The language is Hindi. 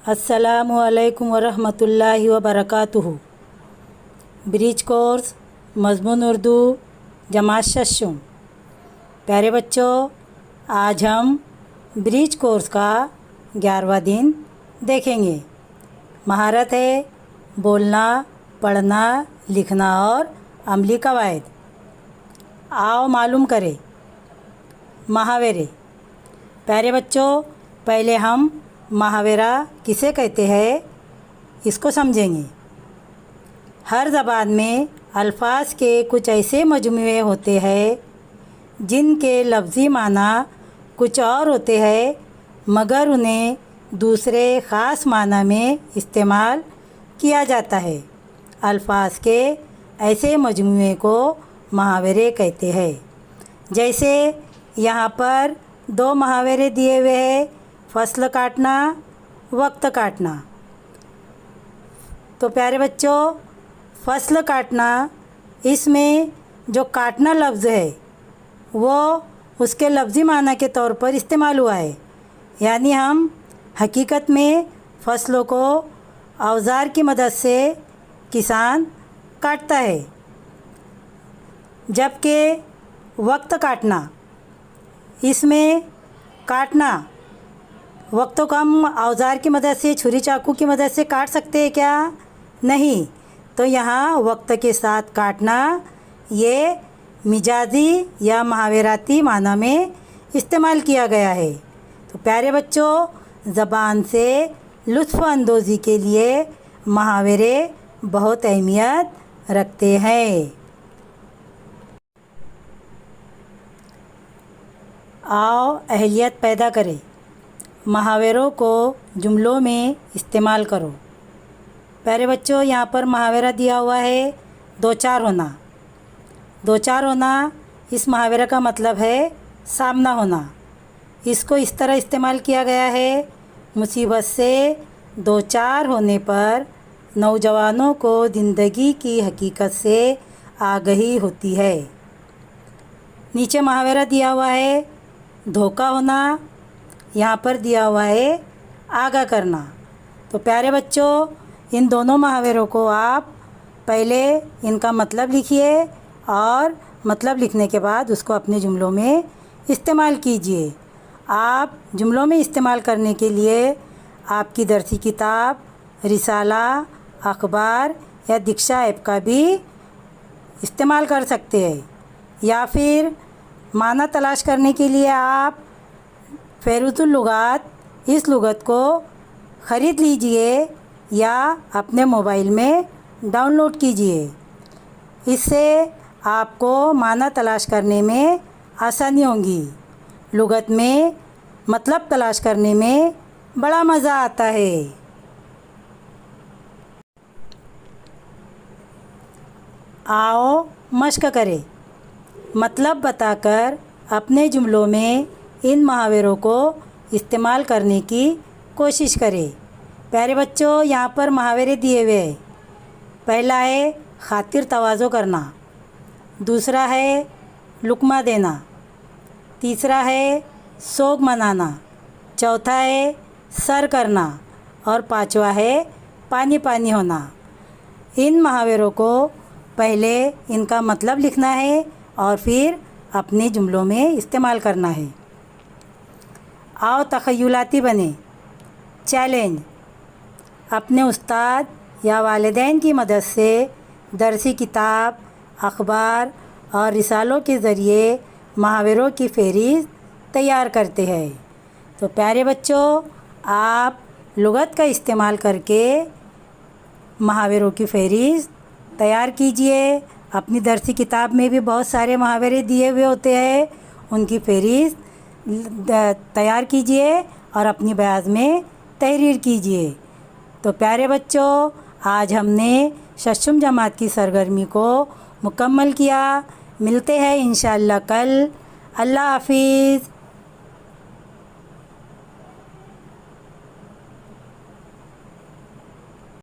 अस्सलामु अलैकुम वरहमतुल्लाहि वबरकातुहू। ब्रिज कोर्स मज़मून उर्दू जमात शशुम। प्यारे बच्चों, आज हम ब्रिज कोर्स का 11वां दिन देखेंगे। महारत है बोलना, पढ़ना, लिखना और अमली कवायद। आओ मालूम करें। मुहावरे। प्यारे बच्चों, पहले हम मुहावरा किसे कहते हैं इसको समझेंगे। हर ज़बान में अल्फाज के कुछ ऐसे मजमूए होते हैं जिनके लफ्ज़ी माना कुछ और होते हैं, मगर उन्हें दूसरे ख़ास माना में इस्तेमाल किया जाता है। अल्फाज के ऐसे मजमूए को मुहावरे कहते हैं। जैसे यहाँ पर 2 मुहावरे दिए हुए हैं, फसल काटना, वक्त काटना। तो प्यारे बच्चों, फसल काटना, इसमें जो काटना लफ्ज़ है वो उसके लफ्ज़ी माना के तौर पर इस्तेमाल हुआ है। यानी हम हकीकत में फसलों को औज़ार की मदद से किसान काटता है। जबकि वक्त काटना, इसमें काटना वक्त को हम औज़ार की मदद से, छुरी चाकू की मदद से काट सकते हैं क्या? नहीं। तो यहाँ वक्त के साथ काटना ये मिजाजी या मुहावराती माना में इस्तेमाल किया गया है। तो प्यारे बच्चों, ज़बान से लुत्फ़ अंदोज़ी के लिए मुहावरे बहुत अहमियत रखते हैं। आओ अहलियत पैदा करें। मुहावरों को जुमलों में इस्तेमाल करो। प्यारे बच्चों, यहाँ पर मुहावरा दिया हुआ है दो चार होना। दो चार होना, इस मुहावरे का मतलब है सामना होना। इसको इस तरह इस्तेमाल किया गया है, मुसीबत से दो चार होने पर नौजवानों को ज़िंदगी की हकीकत से आगही होती है। नीचे मुहावरा दिया हुआ है धोखा होना, यहाँ पर दिया हुआ है आगाह करना। तो प्यारे बच्चों, इन दोनों मुहावरों को आप पहले इनका मतलब लिखिए और मतलब लिखने के बाद उसको अपने जुमलों में इस्तेमाल कीजिए। आप जुमलों में इस्तेमाल करने के लिए आपकी दरसी किताब, रिसाला, अखबार या दीक्षा ऐप का भी इस्तेमाल कर सकते हैं। या फिर माना तलाश करने के लिए आप फ़हरिस्तुल लुगात, इस लुगत को ख़रीद लीजिए या अपने मोबाइल में डाउनलोड कीजिए। इससे आपको माना तलाश करने में आसानी होगी। लुगत में मतलब तलाश करने में बड़ा मज़ा आता है। आओ मश्क करें। मतलब बताकर अपने जुमलों में इन मुहावरों को इस्तेमाल करने की कोशिश करें। प्यारे बच्चों, यहाँ पर मुहावरे दिए हुए हैं। पहला है खातिर तवाज़ो करना, दूसरा है लुक़मा देना, तीसरा है सोग मनाना, चौथा है सर करना और पांचवा है पानी पानी होना। इन मुहावरों को पहले इनका मतलब लिखना है और फिर अपने जुमलों में इस्तेमाल करना है। आओ तख़य्युलाती बने। चैलेंज। अपने उस्ताद या वालिदैन की मदद से दरसी किताब, अखबार और रिसालों के ज़रिए मुहावरों की फ़हरिस्त तैयार करते हैं। तो प्यारे बच्चों, आप लुगत का इस्तेमाल करके मुहावरों की फ़हरिस्त तैयार कीजिए। अपनी दरसी किताब में भी बहुत सारे मुहावरे दिए हुए होते हैं, उनकी फ़हरिस्त तैयार कीजिए और अपनी बयाज़ में तहरीर कीजिए। तो प्यारे बच्चों, आज हमने शशुम जमात की सरगर्मी को मुकम्मल किया। मिलते हैं इंशाअल्लाह कल। अल्लाह हाफिज़।